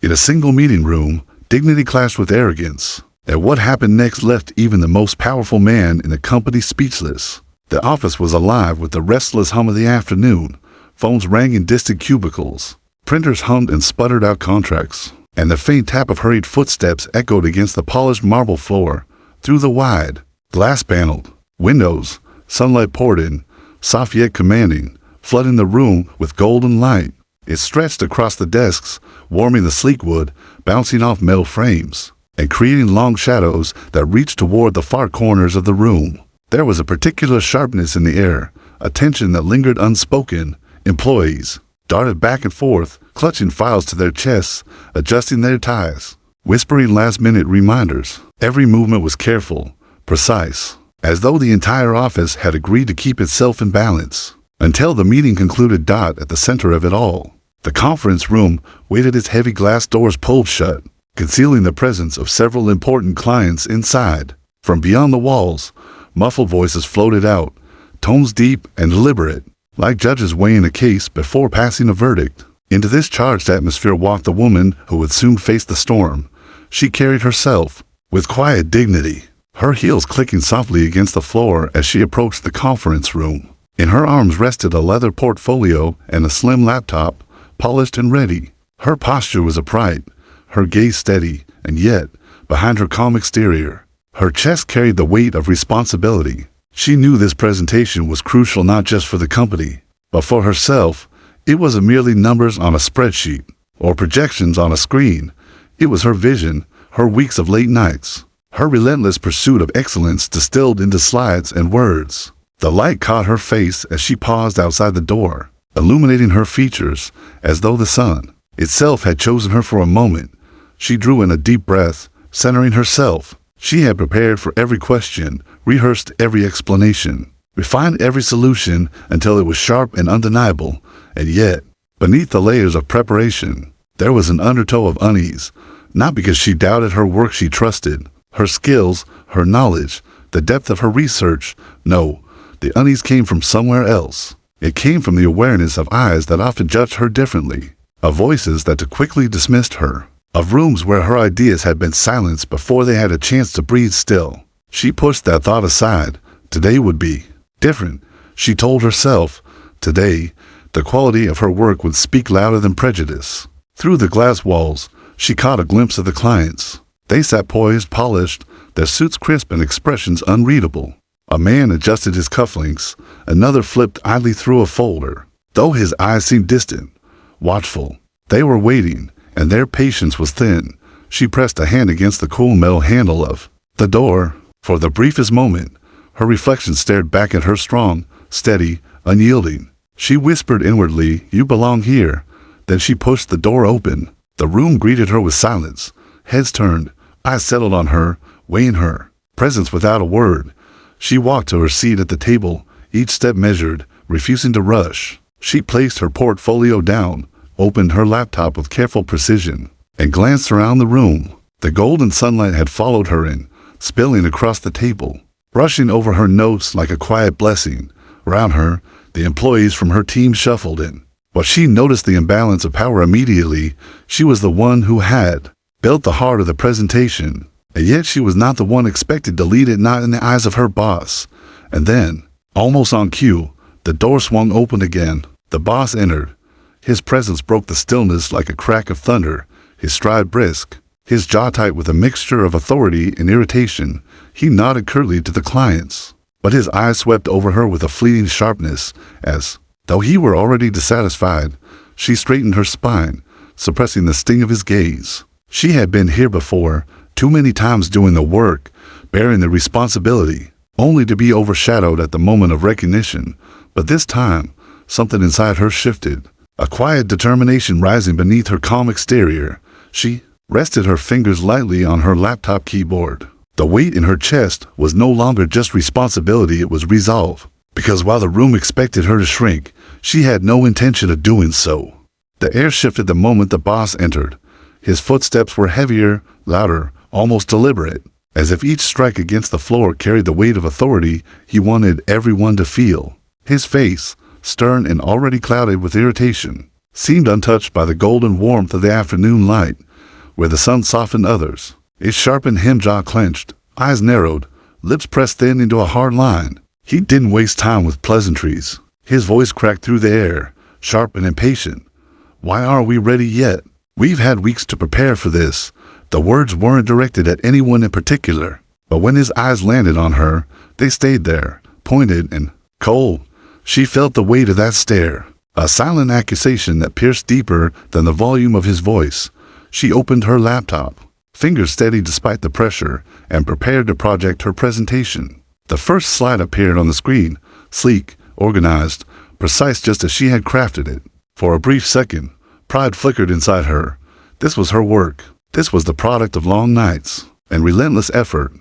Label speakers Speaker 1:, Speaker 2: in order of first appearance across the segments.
Speaker 1: In a single meeting room, dignity clashed with arrogance, and what happened next left even the most powerful man in the company speechless. The office was alive with the restless hum of the afternoon. Phones rang in distant cubicles. Printers hummed and sputtered out contracts, and the faint tap of hurried footsteps echoed against the polished marble floor. Through the wide, glass-paneled windows, sunlight poured in, soft yet commanding, flooding the room with golden light. It stretched across the desks, warming the sleek wood, bouncing off metal frames, and creating long shadows that reached toward the far corners of the room. There was a particular sharpness in the air, a tension that lingered unspoken. Employees darted back and forth, clutching files to their chests, adjusting their ties, whispering last-minute reminders. Every movement was careful, precise, as though the entire office had agreed to keep itself in balance. Until the meeting concluded. At the center of it all, the conference room waited, its heavy glass doors pulled shut, concealing the presence of several important clients inside. From beyond the walls, muffled voices floated out, tones deep and deliberate, like judges weighing a case before passing a verdict. Into this charged atmosphere walked the woman who would soon face the storm. She carried herself with quiet dignity, her heels clicking softly against the floor as she approached the conference room. In her arms rested a leather portfolio and a slim laptop, polished and ready. Her posture was upright, her gaze steady, and yet, behind her calm exterior, her chest carried the weight of responsibility. She knew this presentation was crucial not just for the company, but for herself. It wasn't merely numbers on a spreadsheet or projections on a screen. It was her vision, her weeks of late nights, her relentless pursuit of excellence distilled into slides and words. The light caught her face as she paused outside the door, illuminating her features as though the sun itself had chosen her for a moment. She drew in a deep breath, centering herself. She had prepared for every question, rehearsed every explanation, refined every solution until it was sharp and undeniable. And yet, beneath the layers of preparation, there was an undertow of unease, not because she doubted her work. She trusted her skills, her knowledge, the depth of her research. No, the unease came from somewhere else. It came from the awareness of eyes that often judged her differently, of voices that too quickly dismissed her, of rooms where her ideas had been silenced before they had a chance to breathe still. She pushed that thought aside. Today would be different, she told herself. Today, the quality of her work would speak louder than prejudice. Through the glass walls, she caught a glimpse of the clients. They sat poised, polished, their suits crisp and expressions unreadable. A man adjusted his cufflinks, another flipped idly through a folder. Though his eyes seemed distant, watchful, they were waiting, and their patience was thin. She pressed a hand against the cool metal handle of the door. For the briefest moment, her reflection stared back at her, strong, steady, unyielding. She whispered inwardly, "You belong here." Then she pushed the door open. The room greeted her with silence. Heads turned, eyes settled on her, weighing her presence without a word. She walked to her seat at the table, each step measured, refusing to rush. She placed her portfolio down, opened her laptop with careful precision, and glanced around the room. The golden sunlight had followed her in, spilling across the table, brushing over her notes like a quiet blessing. Around her, the employees from her team shuffled in. But she noticed the imbalance of power immediately. She was the one who had built the heart of the presentation, and yet she was not the one expected to lead it, not in the eyes of her boss. And then, almost on cue, the door swung open again. The boss entered. His presence broke the stillness like a crack of thunder, his stride brisk, his jaw tight with a mixture of authority and irritation. He nodded curtly to the clients, but his eyes swept over her with a fleeting sharpness, as though he were already dissatisfied. She straightened her spine, suppressing the sting of his gaze. She had been here before, too many times doing the work, bearing the responsibility, only to be overshadowed at the moment of recognition. But this time, something inside her shifted, a quiet determination rising beneath her calm exterior. She rested her fingers lightly on her laptop keyboard. The weight in her chest was no longer just responsibility, it was resolve. Because while the room expected her to shrink, she had no intention of doing so. The air shifted the moment the boss entered. His footsteps were heavier, louder, almost deliberate, as if each strike against the floor carried the weight of authority he wanted everyone to feel. His face, stern and already clouded with irritation, seemed untouched by the golden warmth of the afternoon light. where the sun softened others. Its sharpened hem jaw clenched, eyes narrowed, lips pressed thin into a hard line. He didn't waste time with pleasantries. His voice cracked through the air, sharp and impatient. Why aren't we ready yet? We've had weeks to prepare for this. The words weren't directed at anyone in particular, but when his eyes landed on her, they stayed there, pointed and cold. She felt the weight of that stare, a silent accusation that pierced deeper than the volume of his voice. She opened her laptop, fingers steady despite the pressure, and prepared to project her presentation. The first slide appeared on the screen, sleek, organized, precise just as she had crafted it. For a brief second, pride flickered inside her. This was her work. This was the product of long nights and relentless effort.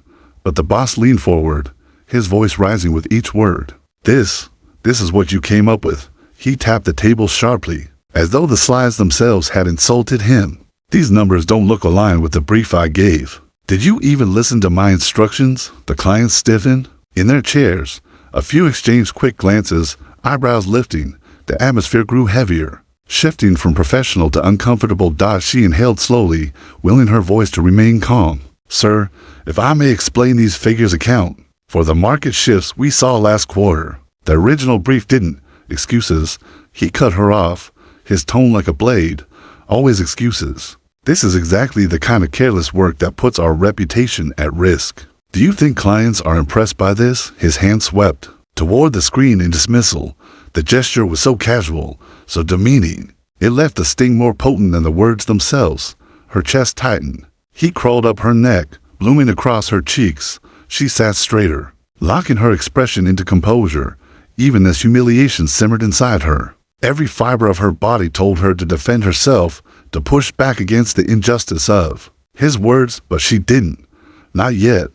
Speaker 1: But the boss leaned forward, his voice rising with each word. This is what you came up with. He tapped the table sharply, as though the slides themselves had insulted him. These numbers don't look aligned with the brief I gave. Did you even listen to my instructions? The clients stiffened in their chairs. A few exchanged quick glances, eyebrows lifting. The atmosphere grew heavier, shifting from professional to uncomfortable. She inhaled slowly, willing her voice to remain calm. Sir, if I may explain, these figures account for the market shifts we saw last quarter. The original brief didn't. Excuses. He cut her off, his tone like a blade. Always excuses. This is exactly the kind of careless work that puts our reputation at risk. Do you think clients are impressed by this? His hand swept toward the screen in dismissal. The gesture was so casual, so demeaning. It left a sting more potent than the words themselves. Her chest tightened. He crawled up her neck, blooming across her cheeks. She sat straighter, locking her expression into composure, even as humiliation simmered inside her. Every fiber of her body told her to defend herself, to push back against the injustice of his words, but she didn't. Not yet.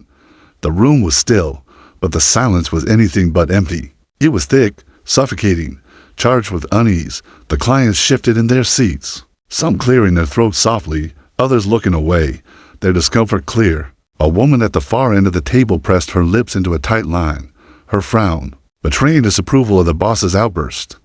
Speaker 1: The room was still, but the silence was anything but empty. It was thick, suffocating, charged with unease. The clients shifted in their seats, some clearing their throats softly, others looking away, their discomfort clear. A woman at the far end of the table pressed her lips into a tight line, her frown betraying disapproval of the boss's outburst.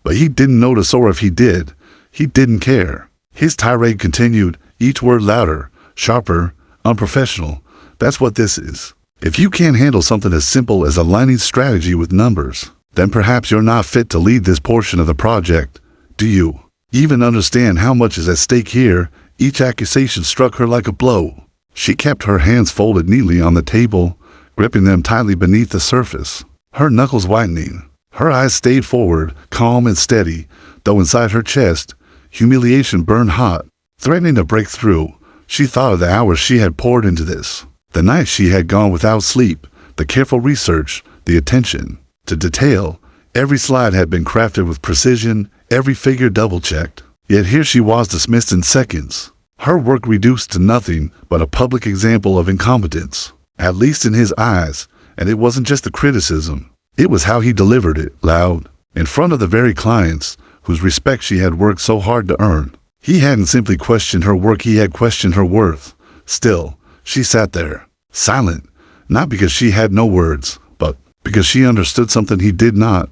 Speaker 1: But he didn't notice, or if he did, he didn't care. His tirade continued, each word louder, sharper, unprofessional. That's what this is. If you can't handle something as simple as aligning strategy with numbers, then perhaps you're not fit to lead this portion of the project. Do you even understand how much is at stake here? Each accusation struck her like a blow. She kept her hands folded neatly on the table, gripping them tightly beneath the surface, her knuckles whitening. Her eyes stayed forward, calm and steady, though inside her chest, humiliation burned hot, threatening to break through. She thought of the hours she had poured into this, the nights she had gone without sleep, the careful research, the attention to detail. Every slide had been crafted with precision, every figure double-checked. Yet here she was dismissed in seconds. Her work reduced to nothing but a public example of incompetence, at least in his eyes. And it wasn't just the criticism. It was how he delivered it, loud, in front of the very clients whose respect she had worked so hard to earn. He hadn't simply questioned her work, he had questioned her worth. Still, she sat there, silent, not because she had no words, but because she understood something he did not.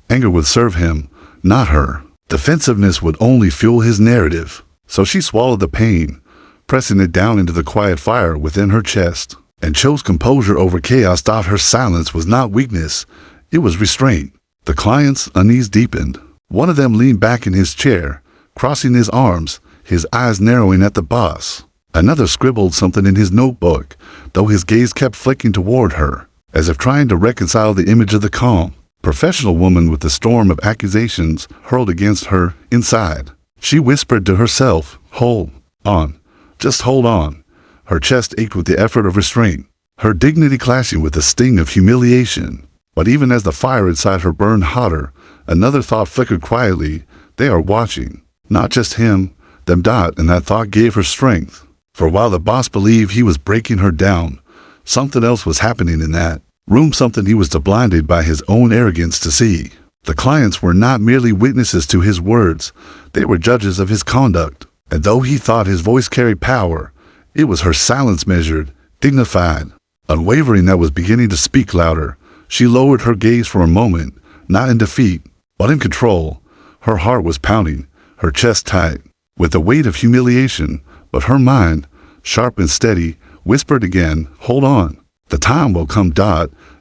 Speaker 1: Anger would serve him, not her. Defensiveness would only fuel his narrative. So she swallowed the pain, pressing it down into the quiet fire within her chest, and chose composure over chaos. Her silence was not weakness, it was restraint. The client's unease deepened. One of them leaned back in his chair, crossing his arms, his eyes narrowing at the boss. Another scribbled something in his notebook, though his gaze kept flicking toward her, as if trying to reconcile the image of the calm, professional woman with the storm of accusations hurled against her inside. She whispered to herself, "Hold on, just hold on." Her chest ached with the effort of restraint, her dignity clashing with the sting of humiliation. But even as the fire inside her burned hotter, another thought flickered quietly. They are watching, not just him, them. And that thought gave her strength. For while the boss believed he was breaking her down, something else was happening in that room, something he was too blinded by his own arrogance to see. The clients were not merely witnesses to his words, they were judges of his conduct. And though he thought his voice carried power, it was her silence, measured, dignified, unwavering, that was beginning to speak louder. She lowered her gaze for a moment, not in defeat, but in control. Her heart was pounding, her chest tight, with the weight of humiliation, But her mind, sharp and steady, whispered again, "Hold on. The time will come."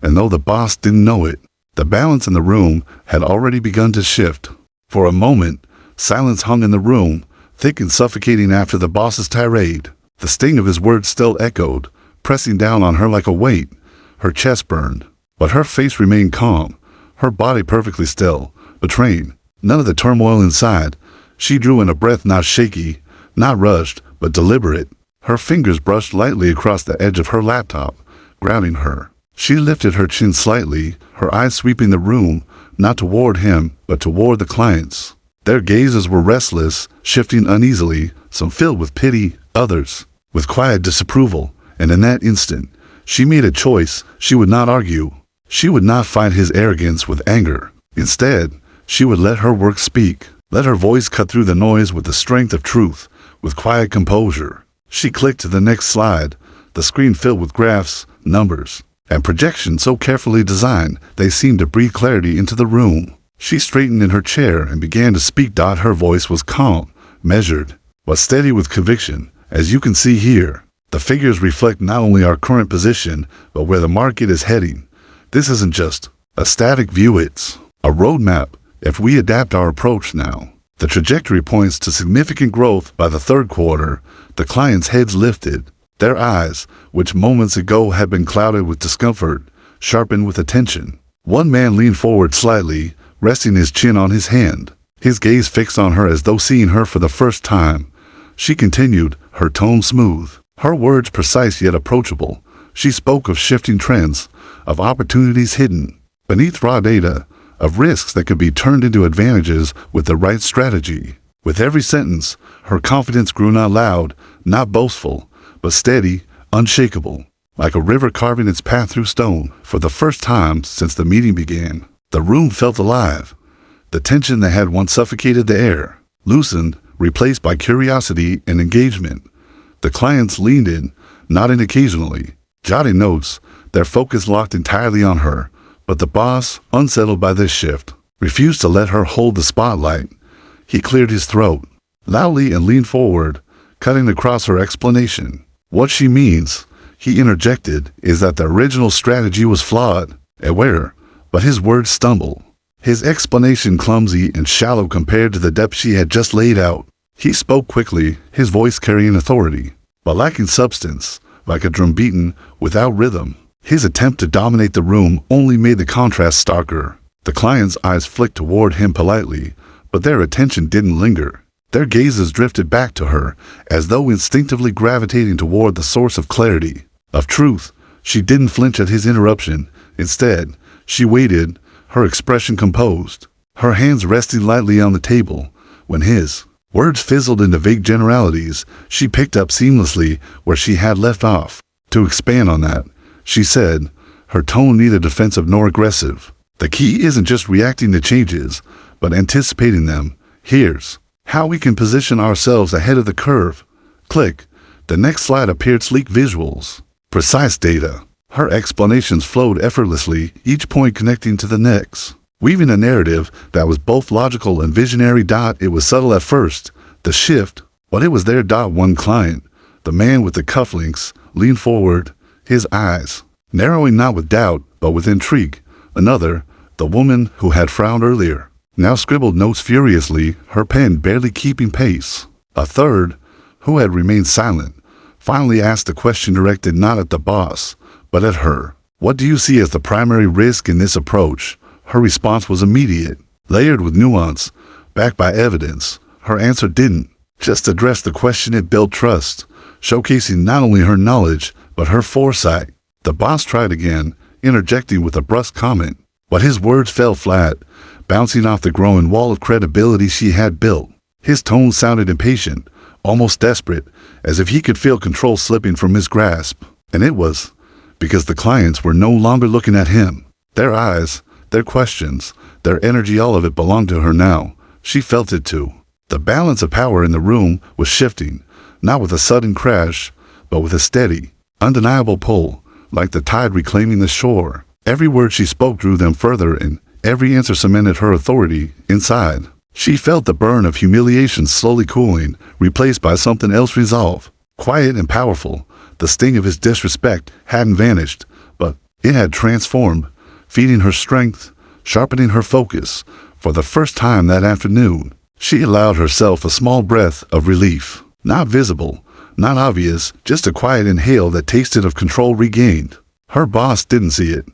Speaker 1: And though the boss didn't know it, the balance in the room had already begun to shift. For a moment, silence hung in the room, thick and suffocating after the boss's tirade. The sting of his words still echoed, pressing down on her like a weight. Her chest burned, but her face remained calm, her body perfectly still, betraying none of the turmoil inside. She drew in a breath, not shaky, not rushed, but deliberate. Her fingers brushed lightly across the edge of her laptop, grounding her. She lifted her chin slightly, her eyes sweeping the room, not toward him, but toward the clients. Their gazes were restless, shifting uneasily, some filled with pity, others with quiet disapproval. And in that instant, she made a choice. She would not argue. She would not fight his arrogance with anger. Instead, she would let her work speak. Let her voice cut through the noise with the strength of truth, with quiet composure. She clicked to the next slide, the screen filled with graphs, numbers, and projections so carefully designed they seemed to breathe clarity into the room. She straightened in her chair and began to speak. Her voice was calm, measured, but steady with conviction. "As you can see here, the figures reflect not only our current position, but where the market is heading. This isn't just a static view, it's a roadmap. If we adapt our approach now, the trajectory points to significant growth by the third quarter." The clients' heads lifted. Their eyes, which moments ago had been clouded with discomfort, sharpened with attention. One man leaned forward slightly, resting his chin on his hand, his gaze fixed on her as though seeing her for the first time. She continued, her tone smooth, her words precise yet approachable. She spoke of shifting trends, of opportunities hidden beneath raw data, of risks that could be turned into advantages with the right strategy. With every sentence, her confidence grew, not loud, not boastful, but steady, unshakable, like a river carving its path through stone. For the first time since the meeting began, the room felt alive. The tension that had once suffocated the air loosened, replaced by curiosity and engagement. The clients leaned in, nodding occasionally, jotting notes, their focus locked entirely on her. But the boss, unsettled by this shift, refused to let her hold the spotlight. He cleared his throat loudly and leaned forward, cutting across her explanation. "What she means," he interjected, "is that the original strategy was flawed." Aware, but his words stumbled. His explanation clumsy and shallow compared to the depth she had just laid out. He spoke quickly, his voice carrying authority, but lacking substance, like a drum beaten without rhythm. His attempt to dominate the room only made the contrast starker. The client's eyes flicked toward him politely, but their attention didn't linger. Their gazes drifted back to her, as though instinctively gravitating toward the source of clarity, of truth. She didn't flinch at his interruption. Instead, she waited, her expression composed, her hands resting lightly on the table. When his words fizzled into vague generalities, she picked up seamlessly where she had left off. "To expand on that," she said, her tone neither defensive nor aggressive, "the key isn't just reacting to changes, but anticipating them. Here's how we can position ourselves ahead of the curve." Click. The next slide appeared, sleek visuals, precise data. Her explanations flowed effortlessly, each point connecting to the next, weaving a narrative that was both logical and visionary. It was subtle at first, the shift, but it was there. One client, the man with the cufflinks, leaned forward, his eyes narrowing not with doubt, but with intrigue. Another, the woman who had frowned earlier, now scribbled notes furiously, her pen barely keeping pace. A third, who had remained silent, finally asked a question directed not at the boss, but at her. "What do you see as the primary risk in this approach?" Her response was immediate, layered with nuance, backed by evidence. Her answer didn't just address the question, it built trust, showcasing not only her knowledge, but her foresight. The boss tried again, interjecting with a brusque comment, but his words fell flat, bouncing off the growing wall of credibility she had built. His tone sounded impatient, almost desperate, as if he could feel control slipping from his grasp. And it was because the clients were no longer looking at him. Their eyes, their questions, their energy, all of it belonged to her now. She felt it too. The balance of power in the room was shifting, not with a sudden crash, but with a steady, undeniable pull, like the tide reclaiming the shore. Every word she spoke drew them further, and every answer cemented her authority inside. She felt the burn of humiliation slowly cooling, replaced by something else resolve. Quiet and powerful, the sting of his disrespect hadn't vanished, but it had transformed, feeding her strength, sharpening her focus. For the first time that afternoon, she allowed herself a small breath of relief. Not visible, not obvious, just a quiet inhale that tasted of control regained. Her boss didn't see it.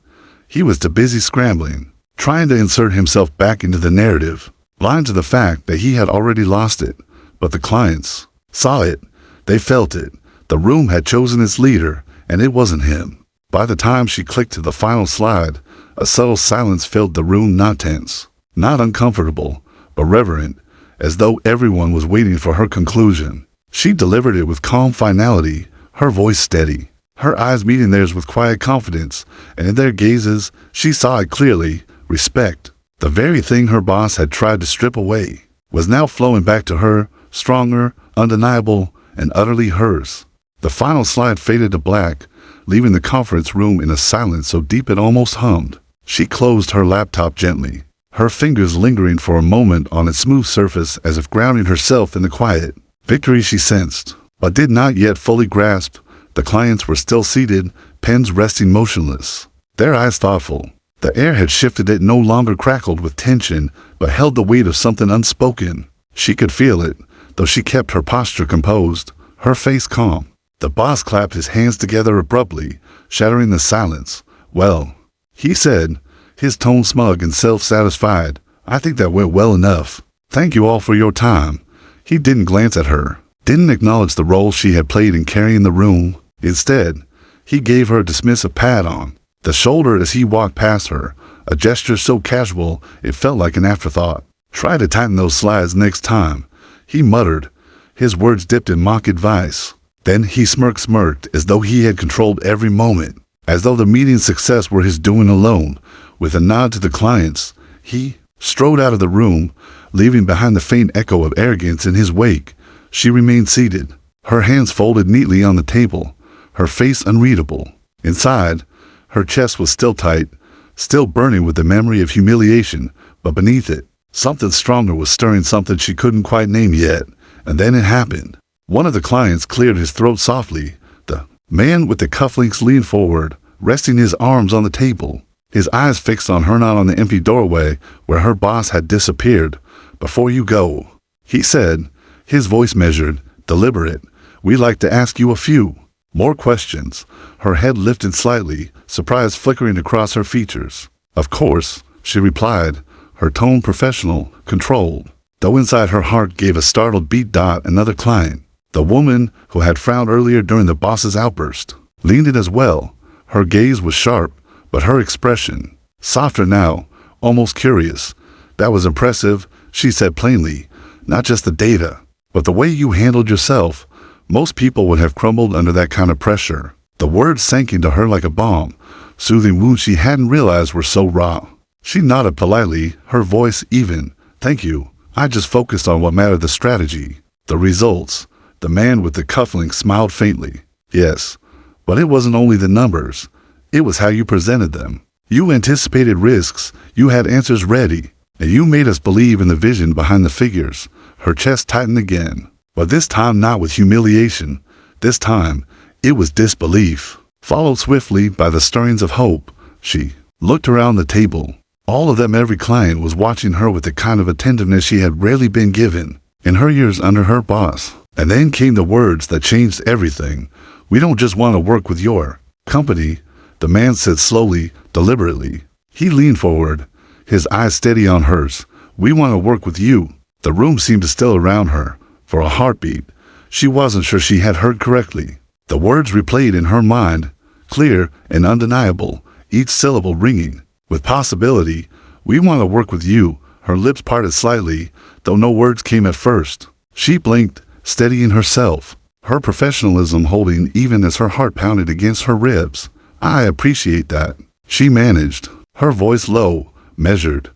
Speaker 1: He was too busy scrambling, trying to insert himself back into the narrative, blind to the fact that he had already lost it. But the clients saw it. They felt it. The room had chosen its leader, and it wasn't him. By the time she clicked to the final slide, a subtle silence filled the room, not tense, not uncomfortable, but reverent, as though everyone was waiting for her conclusion. She delivered it with calm finality, her voice steady, her eyes meeting theirs with quiet confidence, and in their gazes, she saw it clearly. Respect, the very thing her boss had tried to strip away, was now flowing back to her, stronger, undeniable, and utterly hers. The final slide faded to black, leaving the conference room in a silence so deep it almost hummed. She closed her laptop gently, her fingers lingering for a moment on its smooth surface as if grounding herself in the quiet. Victory she sensed, but did not yet fully grasp. The clients were still seated, pens resting motionless, their eyes thoughtful. The air had shifted. It no longer crackled with tension, but held the weight of something unspoken. She could feel it, though she kept her posture composed, her face calm. The boss clapped his hands together abruptly, shattering the silence. "Well," he said, his tone smug and self-satisfied, "I think that went well enough. Thank you all for your time." He didn't glance at her, didn't acknowledge the role she had played in carrying the room. Instead, he gave her a dismissive pat on the shoulder as he walked past her, a gesture so casual it felt like an afterthought. "Try to tighten those slides next time," he muttered, his words dipped in mock advice. Then he smirked as though he had controlled every moment, as though the meeting's success were his doing alone. With a nod to the clients, he strode out of the room, leaving behind the faint echo of arrogance in his wake. She remained seated, her hands folded neatly on the table, her face unreadable. Inside, her chest was still tight, still burning with the memory of humiliation, but beneath it, something stronger was stirring, something she couldn't quite name yet. And then it happened. One of the clients cleared his throat softly. The man with the cufflinks leaned forward, resting his arms on the table, his eyes fixed on her, not on the empty doorway where her boss had disappeared. "Before you go," he said, his voice measured, deliberate, "we'd like to ask you a few more questions." Her head lifted slightly, surprise flickering across her features. "Of course," she replied, her tone professional, controlled, though inside her heart gave a startled beat. Another client, the woman who had frowned earlier during the boss's outburst, leaned in as well. Her gaze was sharp, but her expression softer now, almost curious. "That was impressive," she said plainly, "not just the data, but the way you handled yourself. Most people would have crumbled under that kind of pressure." The words sank into her like a balm, soothing wounds she hadn't realized were so raw. She nodded politely, her voice even. "Thank you. I just focused on what mattered, the strategy, the results." The man with the cufflinks smiled faintly. "Yes, but it wasn't only the numbers. It was how you presented them. You anticipated risks, you had answers ready, and you made us believe in the vision behind the figures." Her chest tightened again, but this time not with humiliation. This time, it was disbelief, followed swiftly by the stirrings of hope. She looked around the table. All of them, every client, was watching her with the kind of attentiveness she had rarely been given in her years under her boss. And then came the words that changed everything. "We don't just want to work with your company," the man said slowly, deliberately. He leaned forward, his eyes steady on hers. "We want to work with you." The room seemed to still around her. For a heartbeat, she wasn't sure she had heard correctly. The words replayed in her mind, clear and undeniable, each syllable ringing with possibility. "We want to work with you." Her lips parted slightly, though no words came at first. She blinked, steadying herself, her professionalism holding even as her heart pounded against her ribs. "I appreciate that," she managed, her voice low, measured.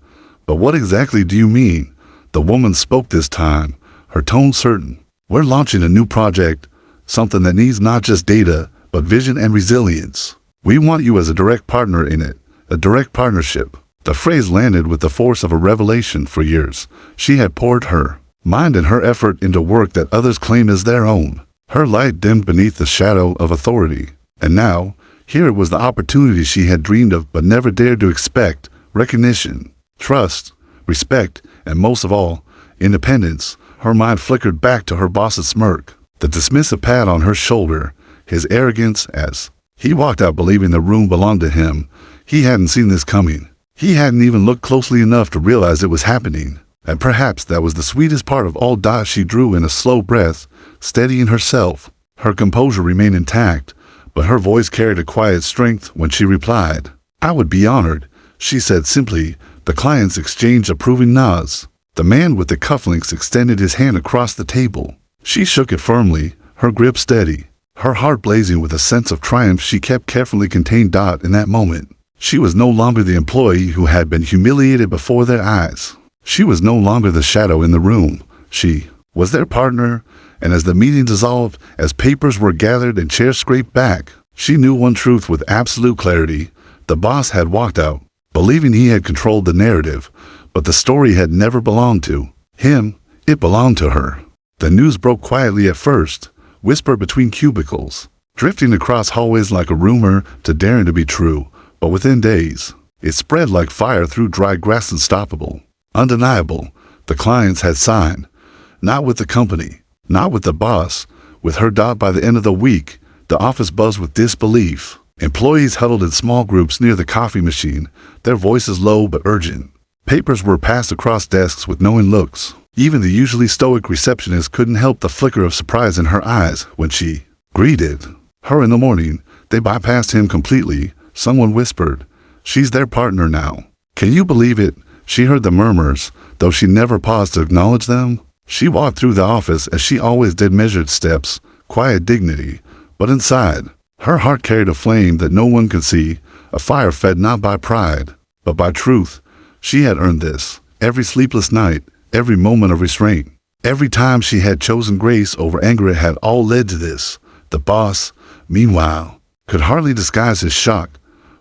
Speaker 1: "But what exactly do you mean?" The woman spoke this time, her tone certain. "We're launching a new project, something that needs not just data, but vision and resilience. We want you as a direct partner in it, a direct partnership." The phrase landed with the force of a revelation. For years, she had poured her mind and her effort into work that others claim as their own. Her light dimmed beneath the shadow of authority. And now, here it was the opportunity she had dreamed of but never dared to expect: recognition, trust, respect, and most of all, independence. Her mind flickered back to her boss's smirk, the dismissive pat on her shoulder, his arrogance as he walked out believing the room belonged to him. He hadn't seen this coming. He hadn't even looked closely enough to realize it was happening. And perhaps that was the sweetest part of all. She drew in a slow breath, steadying herself. Her composure remained intact, but her voice carried a quiet strength when she replied. "I would be honored," she said simply. The clients exchanged approving nods. The man with the cufflinks extended his hand across the table. She shook it firmly, her grip steady, her heart blazing with a sense of triumph she kept carefully contained. In that moment, she was no longer the employee who had been humiliated before their eyes. She was no longer the shadow in the room. She was their partner, and as the meeting dissolved, as papers were gathered and chairs scraped back, she knew one truth with absolute clarity. The boss had walked out, believing he had controlled the narrative, but the story had never belonged to him. It belonged to her. The news broke quietly at first, whispered between cubicles, drifting across hallways like a rumor to daring to be true, but within days, it spread like fire through dry grass. Unstoppable, undeniable. The clients had signed, not with the company, not with the boss, with her. By the end of the week, the office buzzed with disbelief. Employees huddled in small groups near the coffee machine, their voices low but urgent. Papers were passed across desks with knowing looks. Even the usually stoic receptionist couldn't help the flicker of surprise in her eyes when she greeted her in the morning. They bypassed him completely. Someone whispered, "She's their partner now." "Can you believe it?" She heard the murmurs, though she never paused to acknowledge them. She walked through the office as she always did, measured steps, quiet dignity. But inside, her heart carried a flame that no one could see, a fire fed not by pride, but by truth. She had earned this. Every sleepless night, every moment of restraint, every time she had chosen grace over anger, it had all led to this. The boss, meanwhile, could hardly disguise his shock.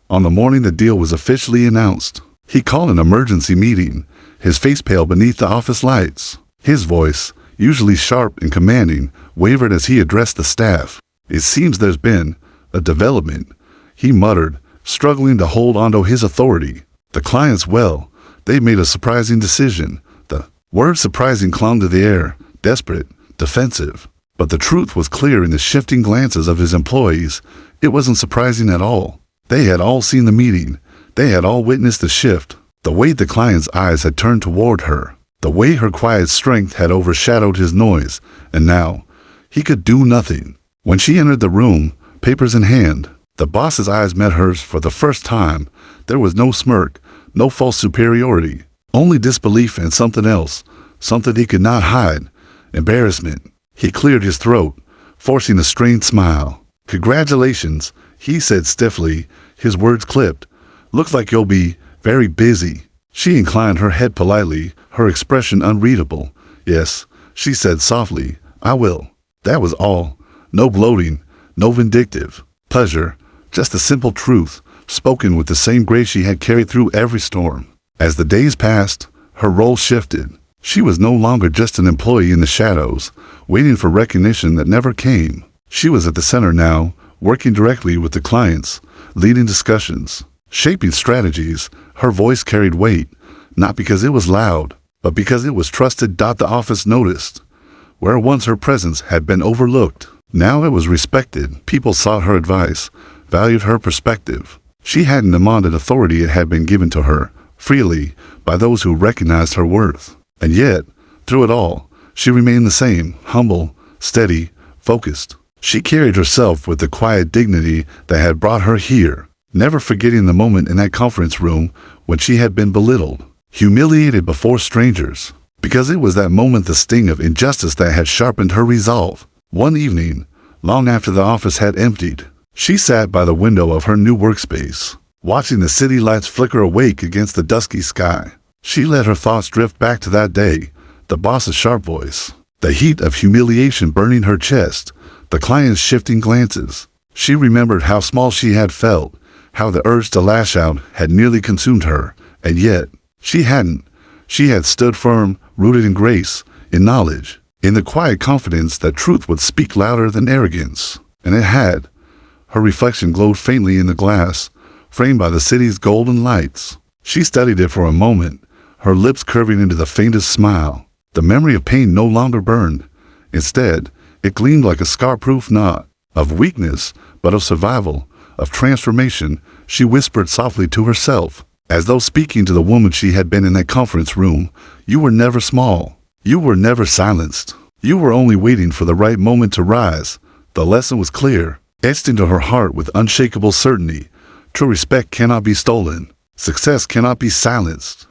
Speaker 1: On the morning the deal was officially announced, he called an emergency meeting, his face pale beneath the office lights. His voice, usually sharp and commanding, wavered as he addressed the staff. "It seems there's been a development," he muttered, struggling to hold onto his authority. "The clients, well, they've made a surprising decision." The word surprising clung to the air, desperate, defensive. But the truth was clear in the shifting glances of his employees. It wasn't surprising at all. They had all seen the meeting. They had all witnessed the shift, the way the client's eyes had turned toward her, the way her quiet strength had overshadowed his noise. And now, he could do nothing. When she entered the room, papers in hand, the boss's eyes met hers for the first time. There was no smirk, no false superiority, only disbelief and something else, something he could not hide: embarrassment. He cleared his throat, forcing a strained smile. "Congratulations," he said stiffly, his words clipped. "Looks like you'll be very busy." She inclined her head politely, her expression unreadable. "Yes," she said softly, "I will." That was all. No gloating, no vindictive pleasure, just the simple truth, spoken with the same grace she had carried through every storm. As the days passed, her role shifted. She was no longer just an employee in the shadows, waiting for recognition that never came. She was at the center now, working directly with the clients, leading discussions, shaping strategies. Her voice carried weight, not because it was loud, but because it was trusted. The office noticed. Where once her presence had been overlooked, now it was respected. People sought her advice, valued her perspective. She hadn't demanded authority, it had been given to her, freely, by those who recognized her worth. And yet, through it all, she remained the same, humble, steady, focused. She carried herself with the quiet dignity that had brought her here, never forgetting the moment in that conference room when she had been belittled, humiliated before strangers, because it was that moment, the sting of injustice, that had sharpened her resolve. One evening, long after the office had emptied, she sat by the window of her new workspace, watching the city lights flicker awake against the dusky sky. She let her thoughts drift back to that day, the boss's sharp voice, the heat of humiliation burning her chest, the client's shifting glances. She remembered how small she had felt, how the urge to lash out had nearly consumed her, And yet, she hadn't. She had stood firm, rooted in grace, in knowledge, in the quiet confidence that truth would speak louder than arrogance. And it had. Her reflection glowed faintly in the glass, framed by the city's golden lights. She studied it for a moment, her lips curving into the faintest smile. The memory of pain no longer burned. Instead, it gleamed like a scar-proof knot, of weakness, but of survival, of transformation. She whispered softly to herself, as though speaking to the woman she had been in that conference room. You were never small. You were never silenced. You were only waiting for the right moment to rise. The lesson was clear, etched into her heart with unshakable certainty. True respect cannot be stolen. Success cannot be silenced.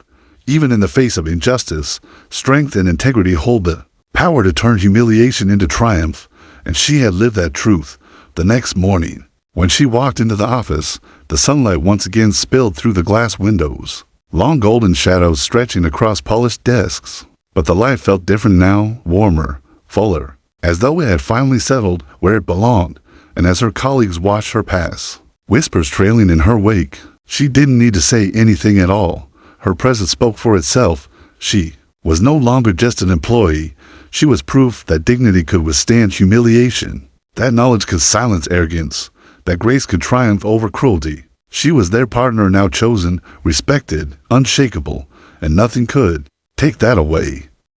Speaker 1: Even in the face of injustice, strength and integrity hold the power to turn humiliation into triumph, and she had lived that truth. The next morning, when she walked into the office, the sunlight once again spilled through the glass windows, long golden shadows stretching across polished desks. But the light felt different now, warmer, fuller, as though it had finally settled where it belonged. And as her colleagues watched her pass, whispers trailing in her wake, she didn't need to say anything at all. Her presence spoke for itself. She was no longer just an employee. She was proof that dignity could withstand humiliation, that knowledge could silence arrogance, that grace could triumph over cruelty. She was their partner now, chosen, respected, unshakable, and nothing could take that away.